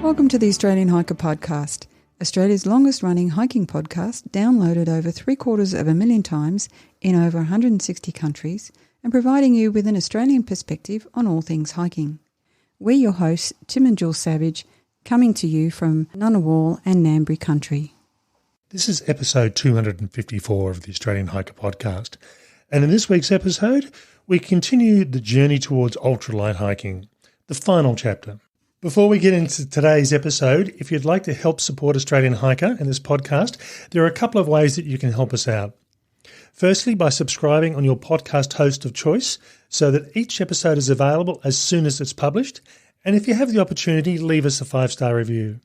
Welcome to the Australian Hiker Podcast, Australia's longest-running hiking podcast, downloaded over 750,000 times in over 160 countries and providing you with an Australian perspective on all things hiking. We're your hosts, Tim and Jules Savage, coming to you from Ngunnawal and Ngambri country. This is episode 254 of the Australian Hiker Podcast, and in this week's episode, we continue the journey towards ultralight hiking, the final chapter. Before we get into today's episode, if you'd like to help support Australian Hiker and this podcast, there are a couple of ways that you can help us out. Firstly, by subscribing on your podcast host of choice so that each episode is available as soon as it's published, and if you have the opportunity, leave us a 5-star review.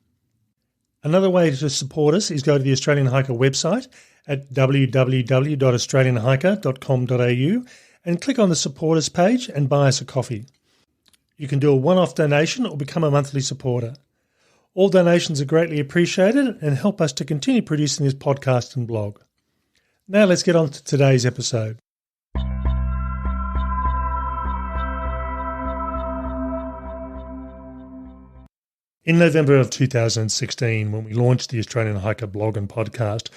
Another way to support us is go to the Australian Hiker website at www.australianhiker.com.au and click on the supporters page and buy us a coffee. You can do a one-off donation or become a monthly supporter. All donations are greatly appreciated and help us to continue producing this podcast and blog. Now let's get on to today's episode. In November of 2016, when we launched the Australian Hiker blog and podcast,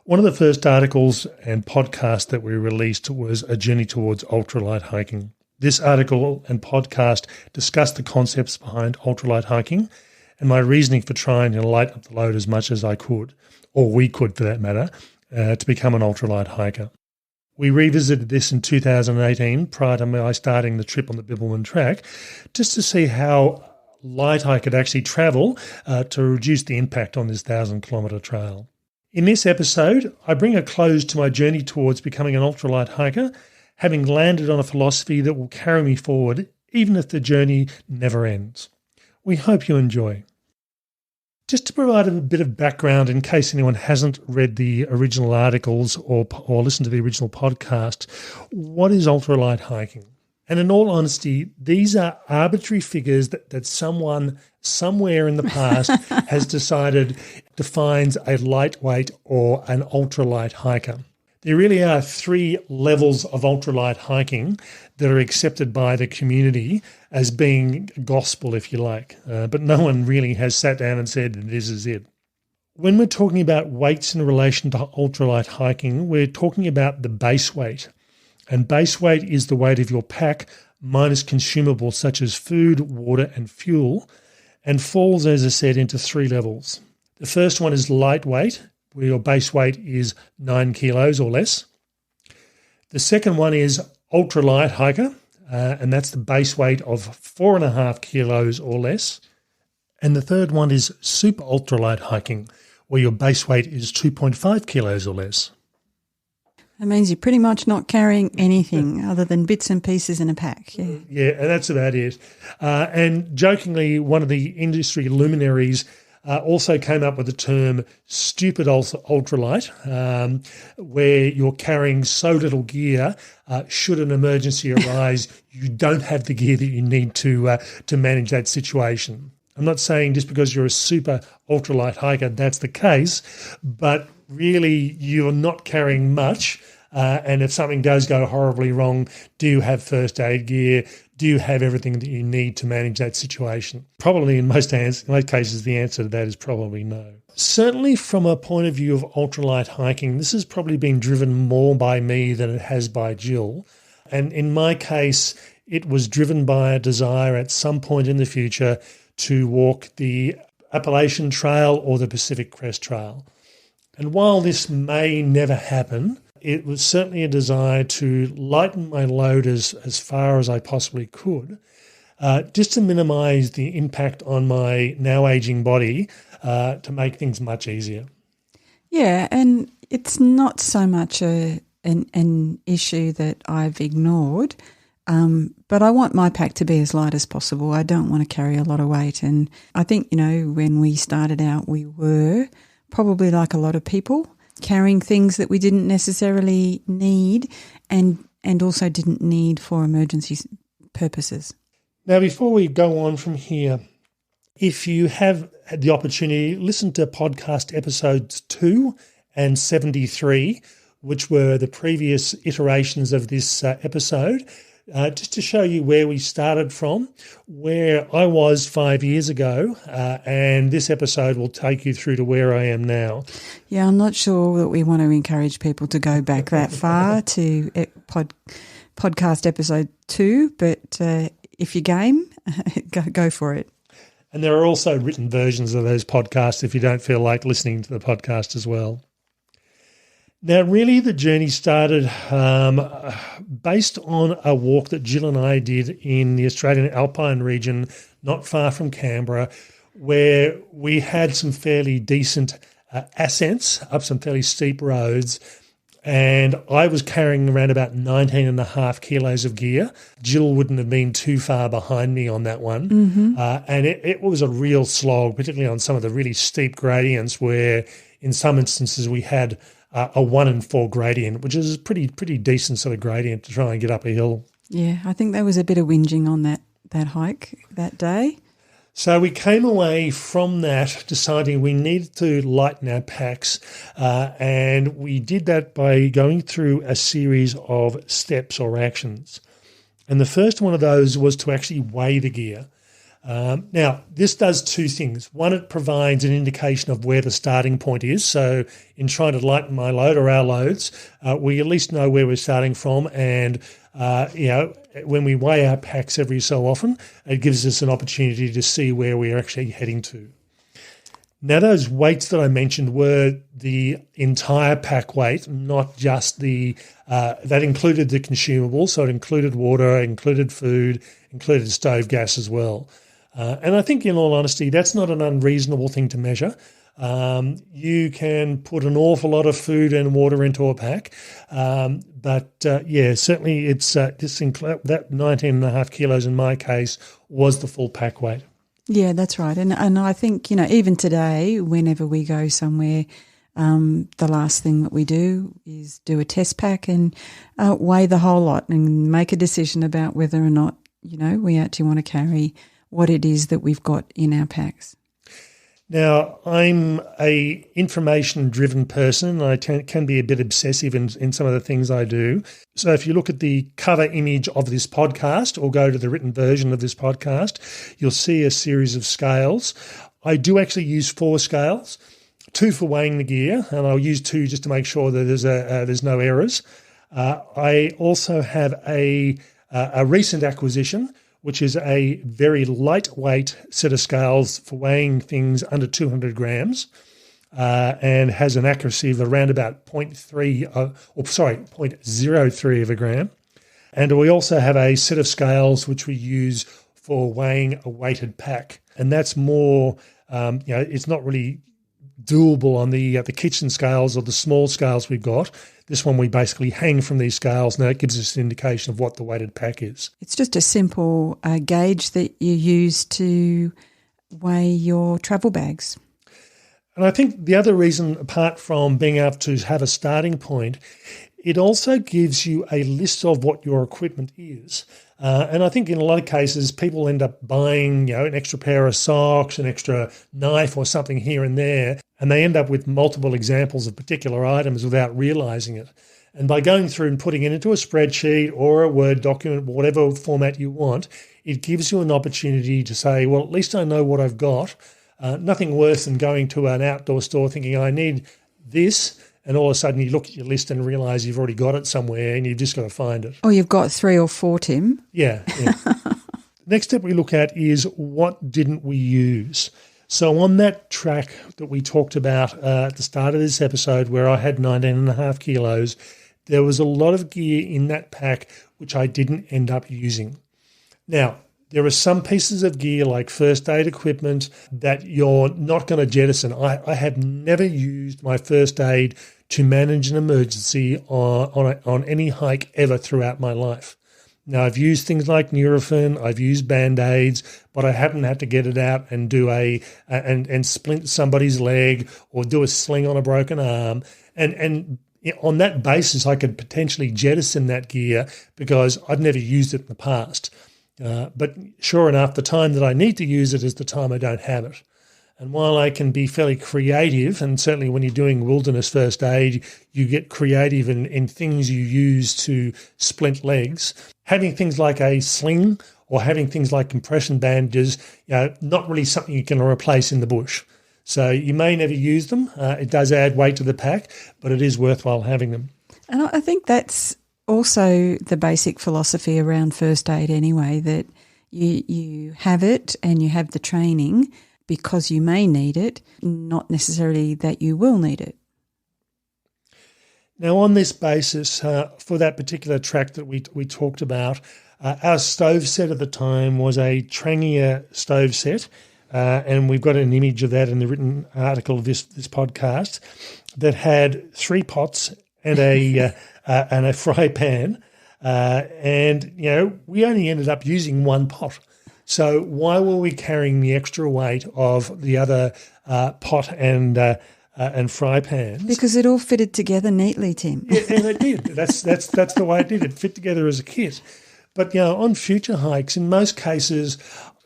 one of the first articles and podcasts that we released was A Journey Towards Ultralight Hiking. This article and podcast discussed the concepts behind ultralight hiking and my reasoning for trying to lighten up the load as much as I could, or we could for that matter, to become an ultralight hiker. We revisited this in 2018 prior to my starting the trip on the Bibbulmun track, just to see how light I could actually travel to reduce the impact on this 1,000-kilometre trail. In this episode, I bring a close to my journey towards becoming an ultralight hiker, having landed on a philosophy that will carry me forward even if the journey never ends. We hope you enjoy. Just to provide a bit of background in case anyone hasn't read the original articles or listened to the original podcast, what is ultralight hiking? And in all honesty, these are arbitrary figures that someone somewhere in the past has decided defines a lightweight or an ultralight hiker. There really are 3 levels of ultralight hiking that are accepted by the community as being gospel, if you like, but no one really has sat down and said this is it. When we're talking about weights in relation to ultralight hiking, we're talking about the base weight. And base weight is the weight of your pack minus consumables such as food, water and fuel, and falls, as I said, into 3 levels. The first one is lightweight, where your base weight is 9 kilos or less. The second one is ultralight hiker, and that's the base weight of 4.5 kilos or less. And the third one is super ultralight hiking, where your base weight is 2.5 kilos or less. That means you're pretty much not carrying anything other than bits and pieces in a pack. Yeah, and that's about it. And jokingly, one of the industry luminaries also came up with the term stupid ultralight, where you're carrying so little gear, should an emergency arise, you don't have the gear that you need to manage that situation. I'm not saying just because you're a super ultralight hiker that's the case, but really you're not carrying much. And if something does go horribly wrong, do you have first aid gear? Do you have everything that you need to manage that situation? Probably in most cases, the answer to that is probably no. Certainly from a point of view of ultralight hiking, this has probably been driven more by me than it has by Jill. And in my case, it was driven by a desire at some point in the future to walk the Appalachian Trail or the Pacific Crest Trail. And while this may never happen, it was certainly a desire to lighten my load as far as I possibly could, just to minimise the impact on my now ageing body, to make things much easier. Yeah, and it's not so much an issue that I've ignored, but I want my pack to be as light as possible. I don't want to carry a lot of weight. And I think, when we started out, we were probably like a lot of people, carrying things that we didn't necessarily need and also didn't need for emergency purposes. Now, before we go on from here, if you have had the opportunity, listen to podcast episodes 2 and 73, which were the previous iterations of this episode. just to show you where we started from, where I was 5 years ago, and this episode will take you through to where I am now. Yeah, I'm not sure that we want to encourage people to go back that far to podcast episode 2, but if you're game, go for it. And there are also written versions of those podcasts if you don't feel like listening to the podcast as well. Now, really, the journey started based on a walk that Jill and I did in the Australian Alpine region, not far from Canberra, where we had some fairly decent ascents up some fairly steep roads. And I was carrying around about 19.5 kilos of gear. Jill wouldn't have been too far behind me on that one. Mm-hmm. And it was a real slog, particularly on some of the really steep gradients where in some instances we had a 1 in 4 gradient, which is a pretty decent sort of gradient to try and get up a hill. Yeah, I think there was a bit of whinging on that hike that day. So we came away from that deciding we needed to lighten our packs, and we did that by going through a series of steps or actions. And the first one of those was to actually weigh the gear. Now, this does two things. One, it provides an indication of where the starting point is. So in trying to lighten my load or our loads, we at least know where we're starting from. And, when we weigh our packs every so often, it gives us an opportunity to see where we're actually heading to. Now, those weights that I mentioned were the entire pack weight, not just that included the consumables. So it included water, included food, included stove gas as well. And I think, in all honesty, that's not an unreasonable thing to measure. You can put an awful lot of food and water into a pack, but certainly it's that 19.5 kilos in my case was the full pack weight. Yeah, that's right. And I think, even today, whenever we go somewhere, the last thing that we do is do a test pack and weigh the whole lot and make a decision about whether or not, we actually want to carry what it is that we've got in our packs. Now, I'm a information-driven person. I can be a bit obsessive in some of the things I do. So if you look at the cover image of this podcast or go to the written version of this podcast, you'll see a series of scales. I do actually use 4 scales, 2 for weighing the gear, and I'll use 2 just to make sure that there's no errors. I also have a recent acquisition, which is a very lightweight set of scales for weighing things under 200 grams and has an accuracy of around about 0.03 of a gram. And we also have a set of scales which we use for weighing a weighted pack. And that's more, it's not really doable on the kitchen scales or the small scales we've got. This one we basically hang from these scales. Now it gives us an indication of what the weighted pack is. It's just a simple gauge that you use to weigh your travel bags. And I think the other reason, apart from being able to have a starting point, it also gives you a list of what your equipment is. And I think in a lot of cases, people end up buying, an extra pair of socks, an extra knife or something here and there, and they end up with multiple examples of particular items without realising it. And by going through and putting it into a spreadsheet or a Word document, whatever format you want, it gives you an opportunity to say, well, at least I know what I've got. Nothing worse than going to an outdoor store thinking I need this, and all of a sudden you look at your list and realise you've already got it somewhere and you've just got to find it. Or you've got 3 or 4, Tim. Yeah. Next step we look at is what didn't we use? So on that track that we talked about at the start of this episode where I had 19.5 kilos, there was a lot of gear in that pack which I didn't end up using. Now, there are some pieces of gear like first aid equipment that you're not going to jettison. I have never used my first aid to manage an emergency on any hike ever throughout my life. Now, I've used things like Nurofen, I've used Band-Aids, but I haven't had to get it out and do and splint somebody's leg or do a sling on a broken arm. And on that basis, I could potentially jettison that gear because I'd never used it in the past. But sure enough, the time that I need to use it is the time I don't have it. And while I can be fairly creative, and certainly when you're doing wilderness first aid, you get creative in things you use to splint legs, having things like a sling or having things like compression bandages, not really something you can replace in the bush. So you may never use them. It does add weight to the pack, but it is worthwhile having them. And I think that's also the basic philosophy around first aid anyway, that you have it and you have the training because you may need it, not necessarily that you will need it. Now, on this basis, for that particular track that we talked about, our stove set at the time was a Trangia stove set, and we've got an image of that in the written article of this podcast, that had 3 pots and a fry pan, and we only ended up using 1 pot. So why were we carrying the extra weight of the other pot and fry pans? Because it all fitted together neatly, Tim. Yeah, and it did. That's the way it did. It fit together as a kit. But on future hikes, in most cases,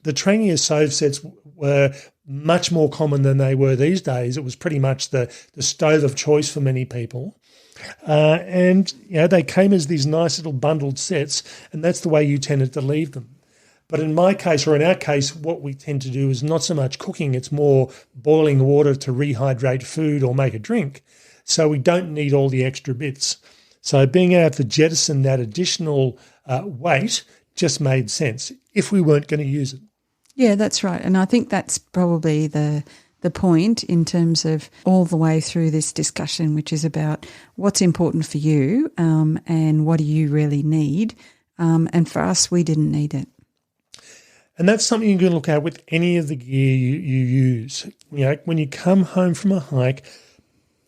the Trangia stove sets were much more common than they were these days. It was pretty much the stove of choice for many people. And they came as these nice little bundled sets, and that's the way you tended to leave them. But in my case, or in our case, what we tend to do is not so much cooking, it's more boiling water to rehydrate food or make a drink. So we don't need all the extra bits. So being able to jettison that additional weight just made sense if we weren't going to use it. Yeah, that's right. And I think that's probably the point in terms of all the way through this discussion, which is about what's important for you and what do you really need. And for us, we didn't need it. And that's something you can look at with any of the gear you use. When you come home from a hike,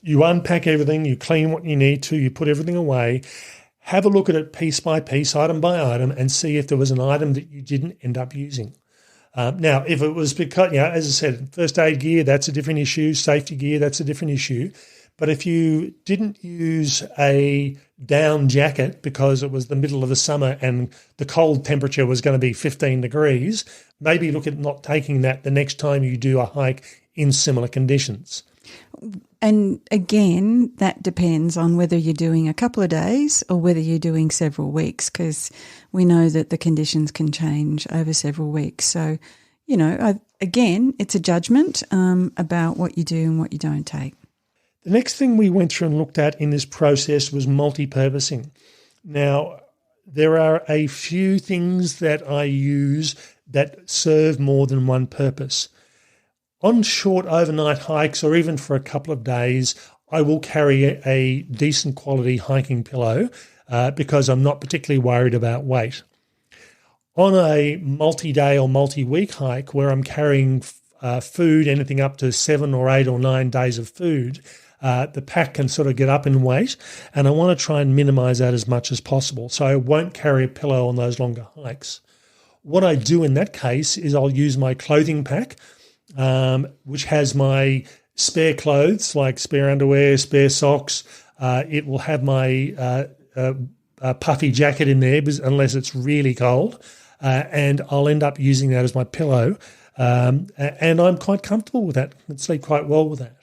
you unpack everything, you clean what you need to, you put everything away, have a look at it piece by piece, item by item, and see if there was an item that you didn't end up using. Now, if it was because, as I said, first aid gear, that's a different issue. Safety gear, that's a different issue. But if you didn't use a down jacket because it was the middle of the summer and the cold temperature was going to be 15 degrees, maybe look at not taking that the next time you do a hike in similar conditions. And again, that depends on whether you're doing a couple of days or whether you're doing several weeks, because we know that the conditions can change over several weeks. So, again, it's a judgment about what you do and what you don't take. The next thing we went through and looked at in this process was multi-purposing. Now, there are a few things that I use that serve more than one purpose. On short overnight hikes or even for a couple of days, I will carry a decent quality hiking pillow because I'm not particularly worried about weight. On a multi-day or multi-week hike where I'm carrying food, anything up to 7 or 8 or 9 days of food, the pack can sort of get up in weight, and I want to try and minimise that as much as possible. So I won't carry a pillow on those longer hikes. What I do in that case is I'll use my clothing pack, which has my spare clothes like spare underwear, spare socks. It will have my puffy jacket in there unless it's really cold, and I'll end up using that as my pillow. And I'm quite comfortable with that. I can sleep quite well with that.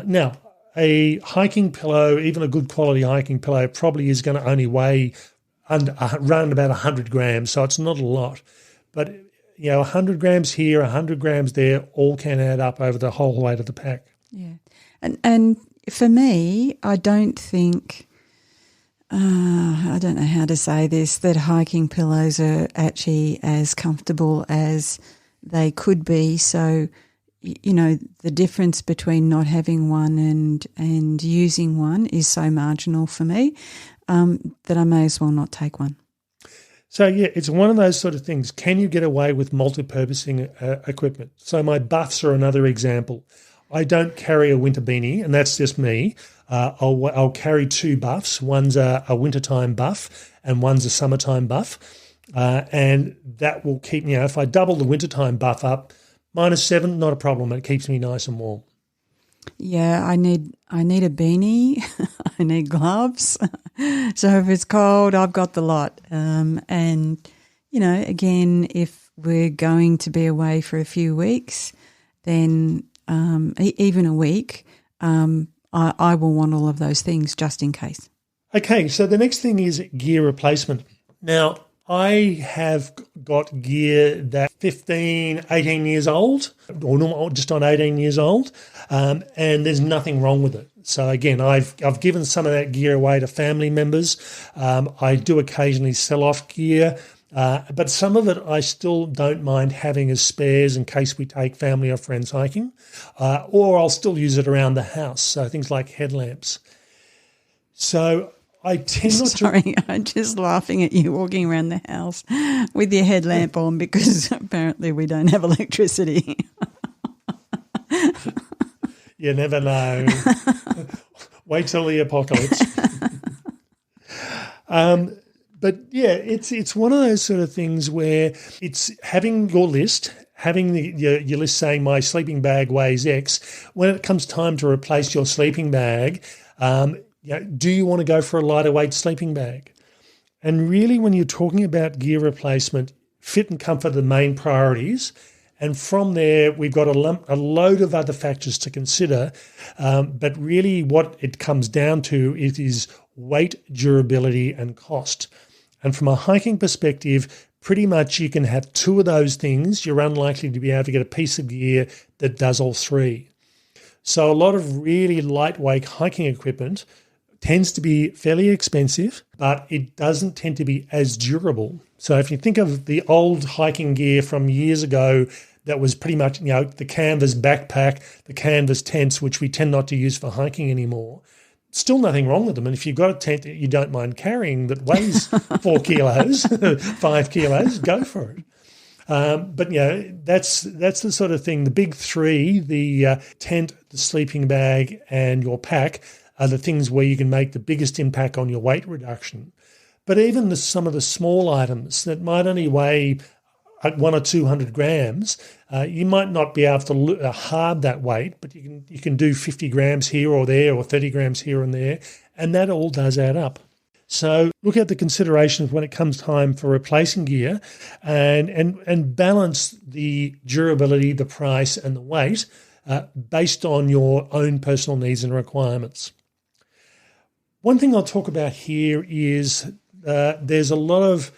Now, a hiking pillow, even a good quality hiking pillow, probably is going to only weigh around about 100 grams, so it's not a lot. But 100 grams here, 100 grams there, all can add up over the whole weight of the pack. Yeah, and for me, I don't think, I don't know how to say this, that hiking pillows are actually as comfortable as they could be. So, the difference between not having one and using one is so marginal for me that I may as well not take one. So, it's one of those sort of things. Can you get away with multi-purposing equipment? So my buffs are another example. I don't carry a winter beanie, and that's just me. I'll carry 2 buffs. One's a wintertime buff and one's a summertime buff. And that will keep me, if I double the wintertime buff up, -7, not a problem. It keeps me nice and warm. Yeah, I need a beanie. I need gloves. So if it's cold, I've got the lot. And, again, if we're going to be away for a few weeks, then even a week, I will want all of those things just in case. Okay, so the next thing is gear replacement. Now, I have got gear that 15, 18 years old, or just on 18 years old, and there's nothing wrong with it. So again, I've given some of that gear away to family members. I do occasionally sell off gear, but some of it I still don't mind having as spares in case we take family or friends hiking, or I'll still use it around the house. So things like headlamps. So I tend not to... Sorry, I'm just laughing at you walking around the house with your headlamp on because apparently we don't have electricity. You never know. Wait till the apocalypse. But yeah, it's one of those sort of things where it's having your list, having your list saying my sleeping bag weighs X. When it comes time to replace your sleeping bag, do you want to go for a lighter weight sleeping bag? And really, when you're talking about gear replacement, fit and comfort are the main priorities. And from there, we've got a load of other factors to consider. But really what it comes down to is weight, durability, and cost. And from a hiking perspective, pretty much you can have two of those things. You're unlikely to be able to get a piece of gear that does all three. So a lot of really lightweight hiking equipment tends to be fairly expensive, but it doesn't tend to be as durable. So if you think of the old hiking gear from years ago, that was pretty much, the canvas backpack, the canvas tents, which we tend not to use for hiking anymore. Still nothing wrong with them. And if you've got a tent that you don't mind carrying that weighs 4 kilos, 5 kilos, go for it. But that's the sort of thing. The big three, the tent, the sleeping bag, and your pack, are the things where you can make the biggest impact on your weight reduction. But even some of the small items that might only weigh 100 or 200 grams, you might not be able to halve that weight, but you can do 50 grams here or there, or 30 grams here and there, and that all does add up. So look at the considerations when it comes time for replacing gear, and balance the durability, the price, and the weight based on your own personal needs and requirements. One thing I'll talk about here is there's a lot of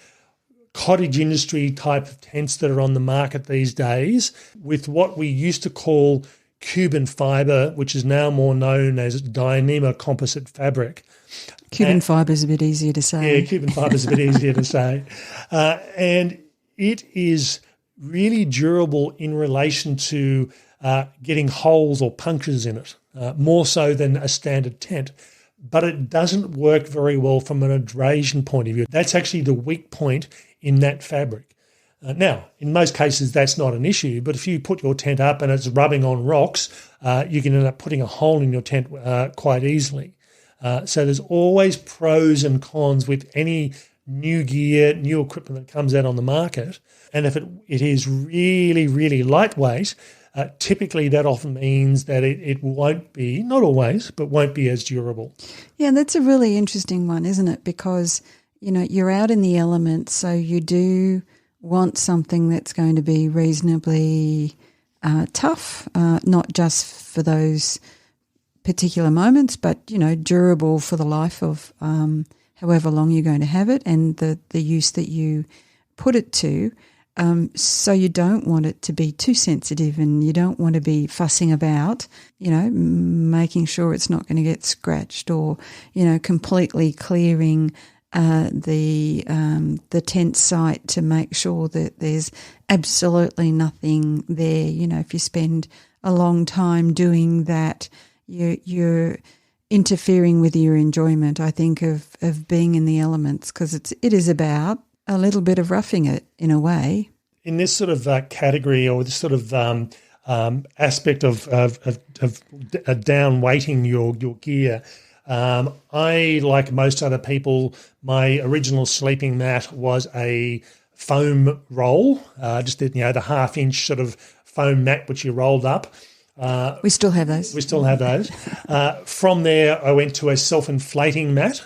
cottage industry type of tents that are on the market these days with what we used to call Cuban fibre, which is now more known as Dyneema composite fabric. Cuban fibre is a bit easier to say. Yeah, Cuban fibre is a bit easier to say. And it is really durable in relation to getting holes or punctures in it, more so than a standard tent. But it doesn't work very well from an abrasion point of view. That's actually the weak point in that fabric. Now, in most cases, that's not an issue, but if you put your tent up and it's rubbing on rocks, you can end up putting a hole in your tent quite easily. So there's always pros and cons with any new gear, new equipment that comes out on the market. And if it is really, really lightweight, typically that often means that it won't be, not always, but won't be as durable. Yeah, that's a really interesting one, isn't it? Because, you're out in the elements, so you do want something that's going to be reasonably tough, not just for those particular moments, but, durable for the life of however long you're going to have it and the use that you put it to. So you don't want it to be too sensitive and you don't want to be fussing about, making sure it's not going to get scratched or, completely clearing the tent site to make sure that there's absolutely nothing there. If you spend a long time doing that, you're interfering with your enjoyment, I think, of being in the elements, because it is about a little bit of roughing it in a way. In this sort of category, or this sort of aspect of down weighting your gear, I, like most other people, my original sleeping mat was a foam roll, just the half-inch sort of foam mat which you rolled up. We still have those. From there, I went to a self-inflating mat,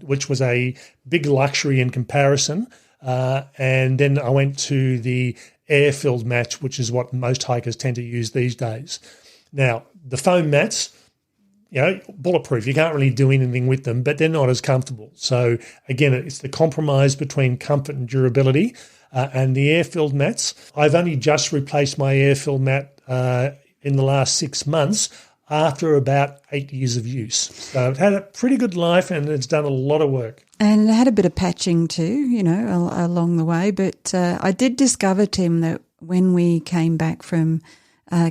which was a big luxury in comparison. And then I went to the air-filled mat, which is what most hikers tend to use these days. Now, the foam mats, bulletproof. You can't really do anything with them, but they're not as comfortable. So again, it's the compromise between comfort and durability. And the air-filled mats, I've only just replaced my air-filled mat in the last 6 months after about 8 years of use. So it had a pretty good life and it's done a lot of work. And it had a bit of patching too, along the way. But I did discover, Tim, that when we came back from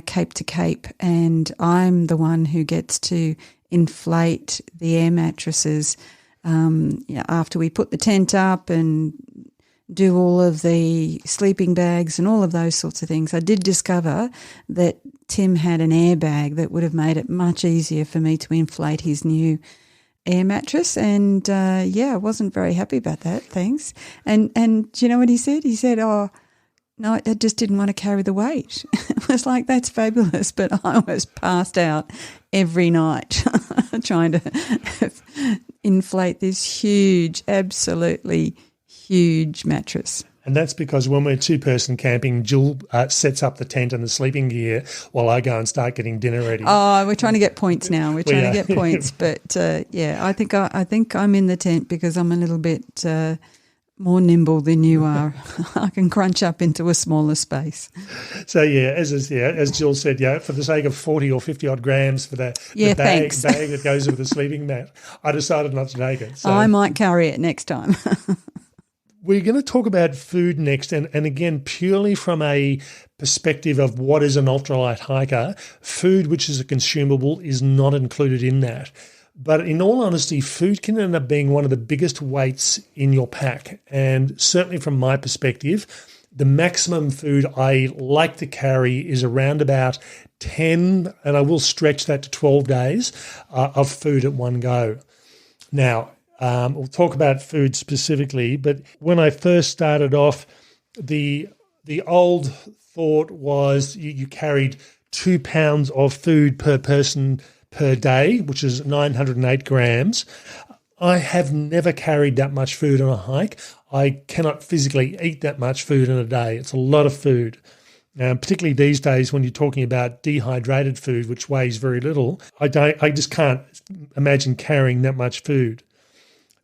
Cape to Cape, and I'm the one who gets to inflate the air mattresses after we put the tent up and do all of the sleeping bags and all of those sorts of things. I did discover that Tim had an airbag that would have made it much easier for me to inflate his new air mattress. And I wasn't very happy about that. Thanks. And do you know what he said? He said, "Oh, no, I just didn't want to carry the weight." It was like, that's fabulous, but I was passed out every night trying to inflate this huge, absolutely huge mattress. And that's because when we're two-person camping, Jill sets up the tent and the sleeping gear while I go and start getting dinner ready. Oh, we're trying to get points now. We're trying to get points, but I think I'm in the tent because I'm a little bit more nimble than you are. I can crunch up into a smaller space. So as Jill said, for the sake of 40 or 50 odd grams for the bag that goes with the sleeping mat, I decided not to take it. So I might carry it next time. We're going to talk about food next, and again, purely from a perspective of what is an ultralight hiker, food which is a consumable is not included in that. But in all honesty, food can end up being one of the biggest weights in your pack. And certainly from my perspective, the maximum food I like to carry is around about 10, and I will stretch that to 12 days of food at one go. Now, we'll talk about food specifically, but when I first started off, the old thought was you carried 2 pounds of food per person per day, which is 908 grams. I have never carried that much food on a hike. I cannot physically eat that much food in a day. It's a lot of food. Now, particularly these days when you're talking about dehydrated food, which weighs very little, I just can't imagine carrying that much food.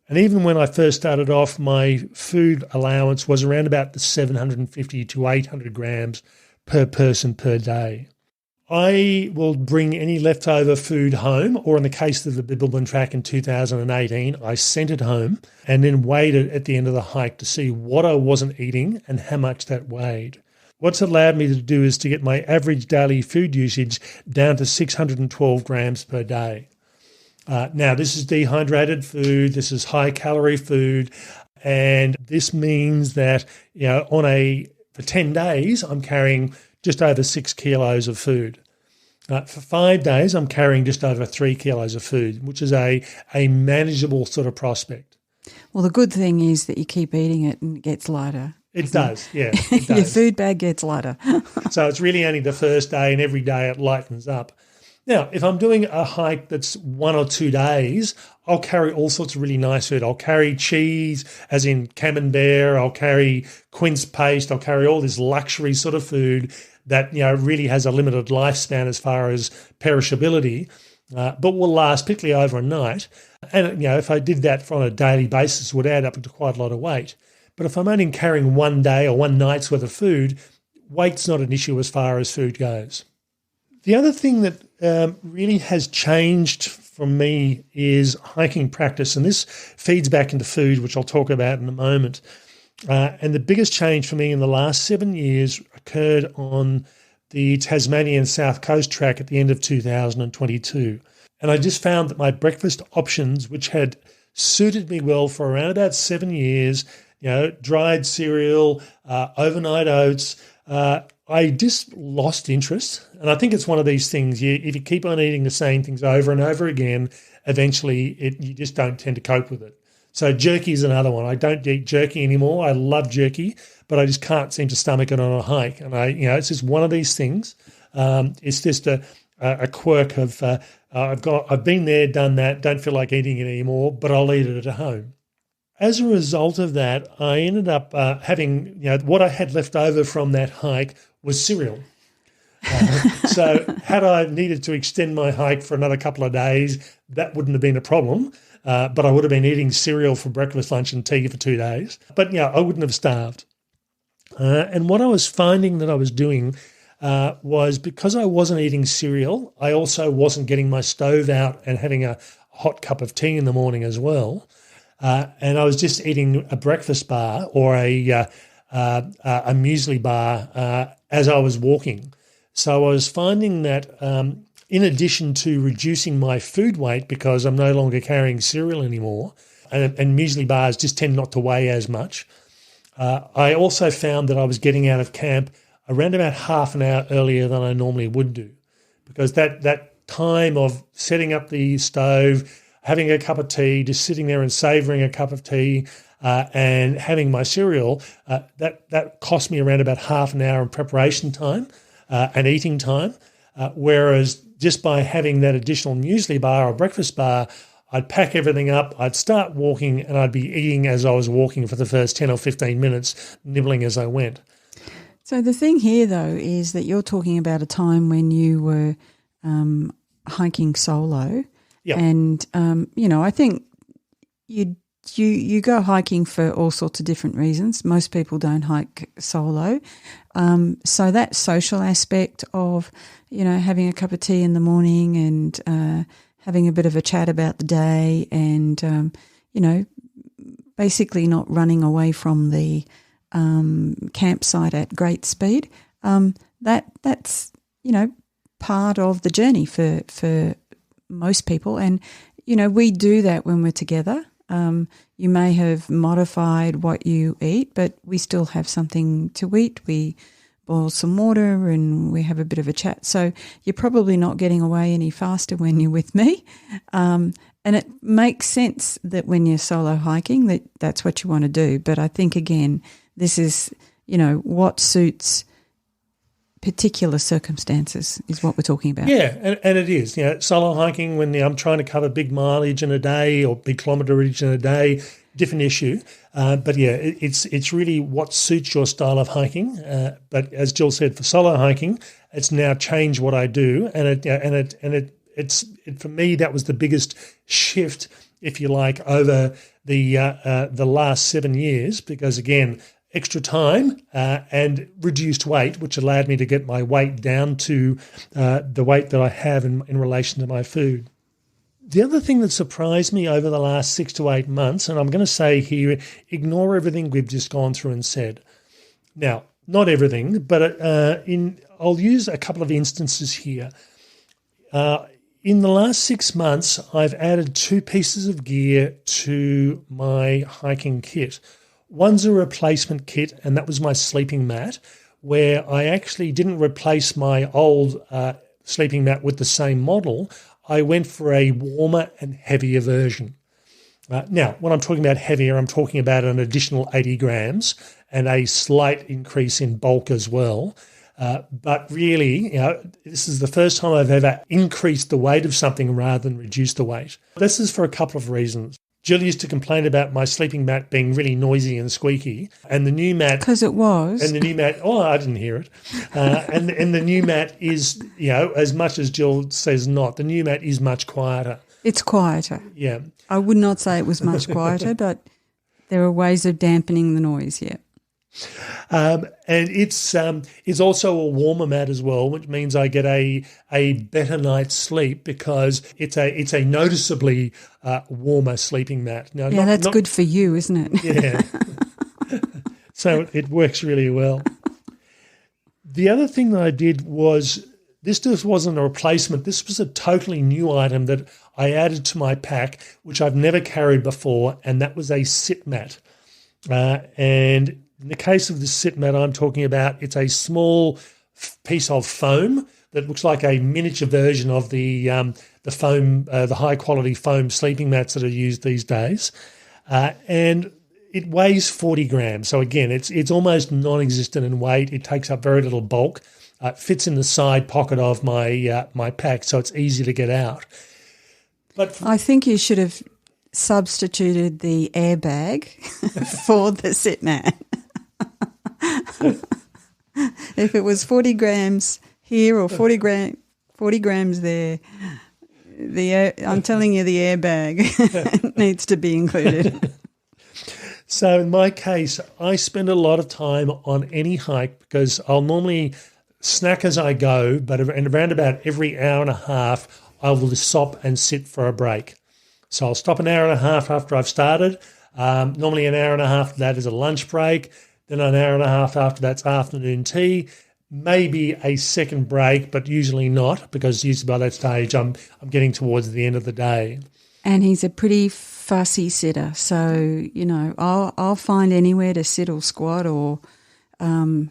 And even when I first started off, my food allowance was around about the 750 to 800 grams per person per day. I will bring any leftover food home, or in the case of the Bibbulmun track in 2018, I sent it home and then weighed it at the end of the hike to see what I wasn't eating and how much that weighed. What's allowed me to do is to get my average daily food usage down to 612 grams per day. Now, this is dehydrated food, this is high-calorie food, and this means that for 10 days, I'm carrying just over 6 kilos of food. For 5 days, I'm carrying just over 3 kilos of food, which is a manageable sort of prospect. Well, the good thing is that you keep eating it and it gets lighter. It does, yeah. It does. Your food bag gets lighter. So it's really only the first day, and every day it lightens up. Now, if I'm doing a hike that's 1 or 2 days, I'll carry all sorts of really nice food. I'll carry cheese, as in camembert. I'll carry quince paste. I'll carry all this luxury sort of food that really has a limited lifespan as far as perishability, but will last particularly over a night. And if I did that on a daily basis, it would add up to quite a lot of weight. But if I'm only carrying 1 day or one night's worth of food, weight's not an issue as far as food goes. The other thing that really has changed for me is hiking practice, and this feeds back into food, which I'll talk about in a moment. And the biggest change for me in the last 7 years occurred on the Tasmanian South Coast track at the end of 2022. And I just found that my breakfast options, which had suited me well for around about 7 years, dried cereal, overnight oats, I just lost interest. And I think it's one of these things, if you keep on eating the same things over and over again, eventually you just don't tend to cope with it. So jerky is another one. I don't eat jerky anymore. I love jerky, but I just can't seem to stomach it on a hike. And it's just one of these things. It's just a quirk of I've been there, done that, don't feel like eating it anymore, but I'll eat it at home. As a result of that, I ended up having, what I had left over from that hike was cereal. So had I needed to extend my hike for another couple of days, that wouldn't have been a problem. But I would have been eating cereal for breakfast, lunch and tea for 2 days. But, yeah, I wouldn't have starved. And what I was finding that I was doing was because I wasn't eating cereal, I also wasn't getting my stove out and having a hot cup of tea in the morning as well. And I was just eating a breakfast bar or a muesli bar as I was walking. So I was finding that in addition to reducing my food weight because I'm no longer carrying cereal anymore, and muesli bars just tend not to weigh as much, I also found that I was getting out of camp around about half an hour earlier than I normally would do, because that time of setting up the stove, having a cup of tea, just sitting there and savouring a cup of tea and having my cereal, that cost me around about half an hour in preparation time and eating time, whereas just by having that additional muesli bar or breakfast bar, I'd pack everything up, I'd start walking, and I'd be eating as I was walking for the first 10 or 15 minutes, nibbling as I went. So the thing here, though, is that you're talking about a time when you were hiking solo. Yep. And, I think you go hiking for all sorts of different reasons. Most people don't hike solo. So that social aspect of, having a cup of tea in the morning and having a bit of a chat about the day and, basically not running away from the campsite at great speed, that's, part of the journey for most people. And, we do that when we're together. You may have modified what you eat, but we still have something to eat. We boil some water and we have a bit of a chat. So you're probably not getting away any faster when you're with me. And it makes sense that when you're solo hiking that's what you want to do. But I think, again, this is, what suits particular circumstances is what we're talking about. Yeah, and it is. Solo hiking when I'm trying to cover big mileage in a day or big kilometerage in a day, different issue. But yeah, it's really what suits your style of hiking. But as Jill said, for solo hiking, it's now changed what I do, and it's for me that was the biggest shift, if you like, over the last 7 years, because again, extra time and reduced weight, which allowed me to get my weight down to the weight that I have in relation to my food. The other thing that surprised me over the last 6 to 8 months, and I'm going to say here, ignore everything we've just gone through and said. Now, not everything, but I'll use a couple of instances here. In the last 6 months, I've added 2 pieces of gear to my hiking kit. One's a replacement kit, and that was my sleeping mat, where I actually didn't replace my old sleeping mat with the same model. I went for a warmer and heavier version. Now, when I'm talking about heavier, I'm talking about an additional 80 grams and a slight increase in bulk as well. But really, this is the first time I've ever increased the weight of something rather than reduced the weight. This is for a couple of reasons. Jill used to complain about my sleeping mat being really noisy and squeaky, and the new mat... Because it was. And the new mat... Oh, I didn't hear it. And the new mat is, as much as Jill says not, the new mat is much quieter. It's quieter. Yeah. I would not say it was much quieter, but there are ways of dampening the noise, yeah. And it's also a warmer mat as well, which means I get a better night's sleep because it's a noticeably warmer sleeping mat. Now, yeah, that's good for you, isn't it? Yeah. So it works really well. The other thing that I did was, this just wasn't a replacement. This was a totally new item that I added to my pack, which I've never carried before, and that was a sit mat. And in the case of the sit mat I'm talking about, it's a small piece of foam that looks like a miniature version of the foam, the high quality foam sleeping mats that are used these days, and it weighs 40 grams. So again, it's almost non-existent in weight. It takes up very little bulk. It fits in the side pocket of my pack, so it's easy to get out. But I think you should have substituted the airbag for the sit mat. If it was 40 grams here or 40 grams there. I'm telling you, the airbag needs to be included. So in my case, I spend a lot of time on any hike because I'll normally snack as I go, but around about every hour and a half, I will stop and sit for a break. So I'll stop an hour and a half after I've started. Normally an hour and a half of that is a lunch break. Then an hour and a half after that's afternoon tea. Maybe a second break, but usually not because usually by that stage I'm getting towards the end of the day. And he's a pretty fussy sitter, so I'll find anywhere to sit or squat or lean.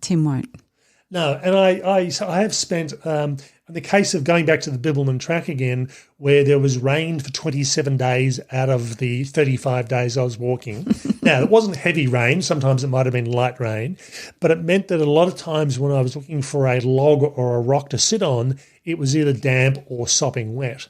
Tim won't. No, and I have spent, in the case of going back to the Bibbulmun track again, where there was rain for 27 days out of the 35 days I was walking. Now, it wasn't heavy rain. Sometimes it might have been light rain, but it meant that a lot of times when I was looking for a log or a rock to sit on, it was either damp or sopping wet.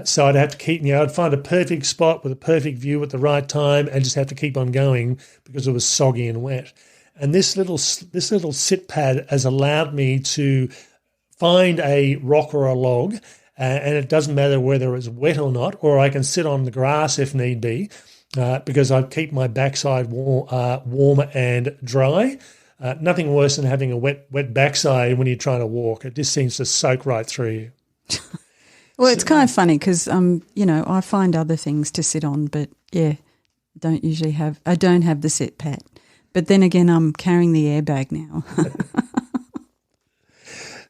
So I'd have to keep, I'd find a perfect spot with a perfect view at the right time and just have to keep on going because it was soggy and wet. And this little sit pad has allowed me to find a rock or a log, and it doesn't matter whether it's wet or not, or I can sit on the grass if need be, because I keep my backside warm and dry. Nothing worse than having a wet backside when you're trying to walk. It just seems to soak right through you. Well, it's kind of funny because, I find other things to sit on, but I don't have the sit pad. But then again, I'm carrying the airbag now.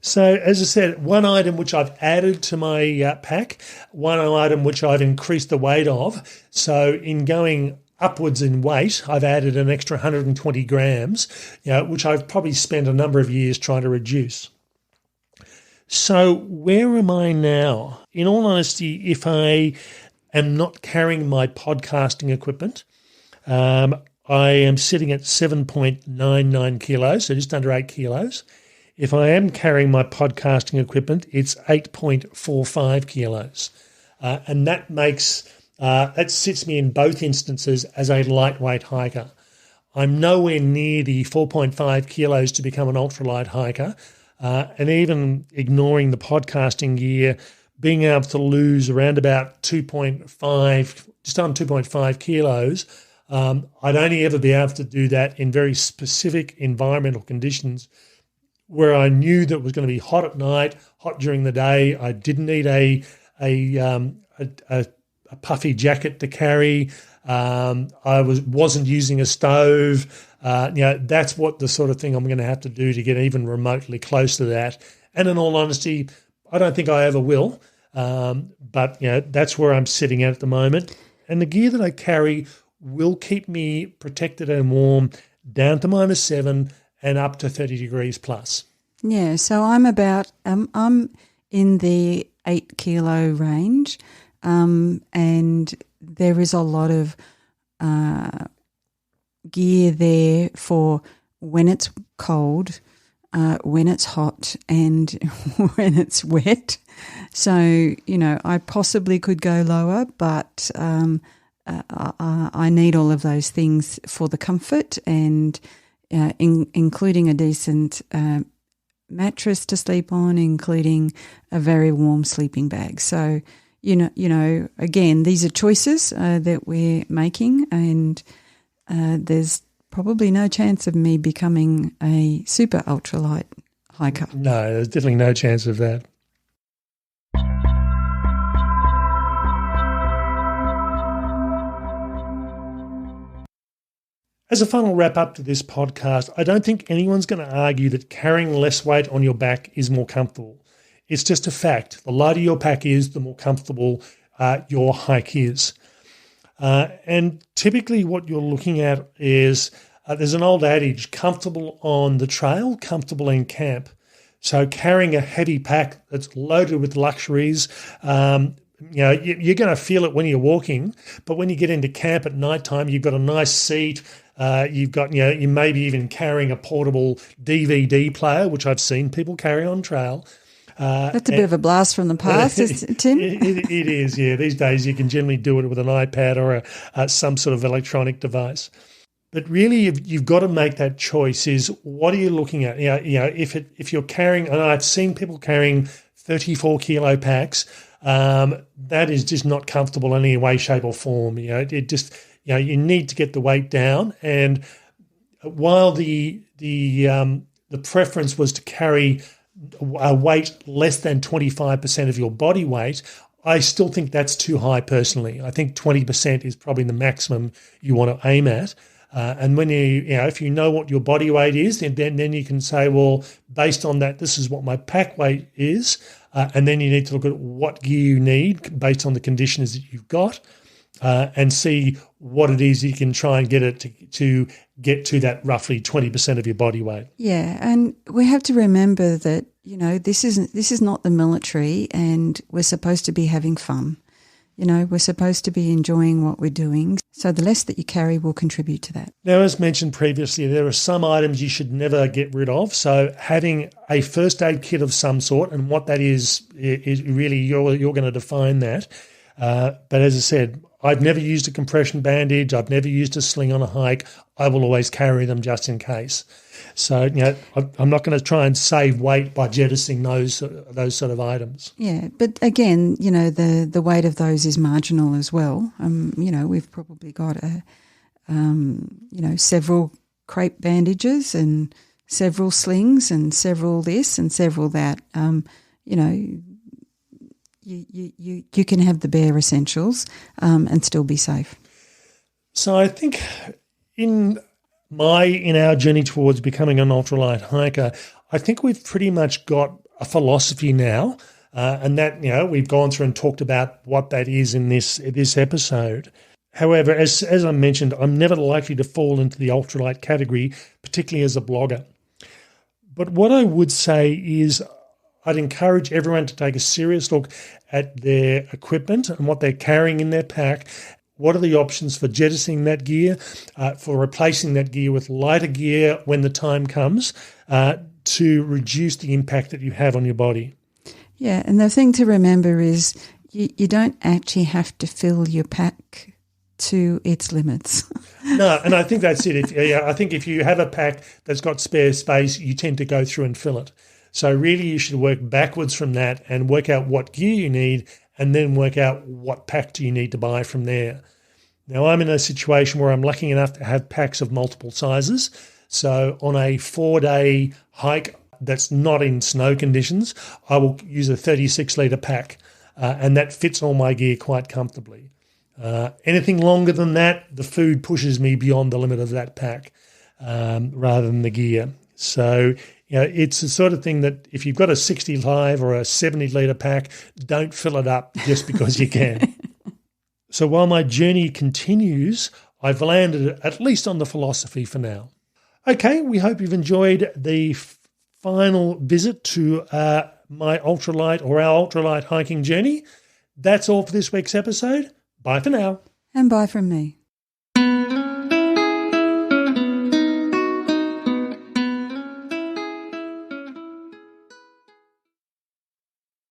So, as I said, one item which I've added to my pack, one item which I've increased the weight of. So, in going upwards in weight, I've added an extra 120 grams, which I've probably spent a number of years trying to reduce. So, where am I now? In all honesty, if I am not carrying my podcasting equipment, I am sitting at 7.99 kilos, so just under 8 kilos. If I am carrying my podcasting equipment, it's 8.45 kilos. And that sits me in both instances as a lightweight hiker. I'm nowhere near the 4.5 kilos to become an ultralight hiker. And even ignoring the podcasting gear, being able to lose around about 2.5, just on 2.5 kilos, I'd only ever be able to do that in very specific environmental conditions where I knew that it was going to be hot at night, hot during the day. I didn't need a puffy jacket to carry. I wasn't using a stove. That's what the sort of thing I'm going to have to do to get even remotely close to that. And in all honesty, I don't think I ever will. But that's where I'm sitting at the moment. And the gear that I carry will keep me protected and warm down to -7 and up to 30 degrees plus. Yeah, so I'm in the 8 kilo range, and there is a lot of gear there for when it's cold, when it's hot, and when it's wet. So, I possibly could go lower, but I need all of those things for the comfort and including a decent mattress to sleep on, including a very warm sleeping bag. So, again, these are choices that we're making, and there's probably no chance of me becoming a super ultralight hiker. No, there's definitely no chance of that. As a final wrap up to this podcast, I don't think anyone's going to argue that carrying less weight on your back is more comfortable. It's just a fact. The lighter your pack is, the more comfortable your hike is. And typically what you're looking at is there's an old adage, comfortable on the trail, comfortable in camp. So carrying a heavy pack that's loaded with luxuries, you're going to feel it when you're walking, but when you get into camp at nighttime, you've got a nice seat. You've got, you may be even carrying a portable DVD player, which I've seen people carry on trail. That's a bit of a blast from the past, Tim. It is, yeah. These days you can generally do it with an iPad or some sort of electronic device. But really, you've got to make that choice. Is what are you looking at? If you're carrying, and I've seen people carrying 34 kilo packs, that is just not comfortable in any way, shape, or form. It just you need to get the weight down. And while the preference was to carry a weight less than 25% of your body weight, I still think that's too high personally. I think 20% is probably the maximum you want to aim at. And when if you know what your body weight is, then you can say, well, based on that, this is what my pack weight is. And then you need to look at what gear you need based on the conditions that you've got, and see what it is you can try and get it to get to that roughly 20% of your body weight. Yeah, and we have to remember that, this is not the military, and we're supposed to be having fun. We're supposed to be enjoying what we're doing. So the less that you carry will contribute to that. Now, as mentioned previously, there are some items you should never get rid of. So having a first aid kit of some sort, and what that is really you're going to define that. But as I said, I've never used a compression bandage. I've never used a sling on a hike. I will always carry them just in case. So, I'm not going to try and save weight by jettisoning those sort of items. Yeah, but again, the weight of those is marginal as well. We've probably got several crepe bandages and several slings and several this and several that. You can have the bare essentials and still be safe. So I think in our journey towards becoming an ultralight hiker, I think we've pretty much got a philosophy now, and that we've gone through and talked about what that is in this episode. However, as I mentioned, I'm never likely to fall into the ultralight category, particularly as a blogger. But what I would say is I'd encourage everyone to take a serious look at their equipment and what they're carrying in their pack. What are the options for jettisoning that gear, for replacing that gear with lighter gear when the time comes, to reduce the impact that you have on your body? Yeah, and the thing to remember is you don't actually have to fill your pack to its limits. No, and I think that's it. I think if you have a pack that's got spare space, you tend to go through and fill it. So really you should work backwards from that and work out what gear you need, and then work out what pack do you need to buy from there. Now, I'm in a situation where I'm lucky enough to have packs of multiple sizes. So on a 4-day hike that's not in snow conditions, I will use a 36-litre pack, and that fits all my gear quite comfortably. Anything longer than that, the food pushes me beyond the limit of that pack rather than the gear. So it's the sort of thing that if you've got a 65 or a 70-litre pack, don't fill it up just because you can. So while my journey continues, I've landed at least on the philosophy for now. Okay, we hope you've enjoyed the final visit to my ultralight or our ultralight hiking journey. That's all for this week's episode. Bye for now. And bye from me.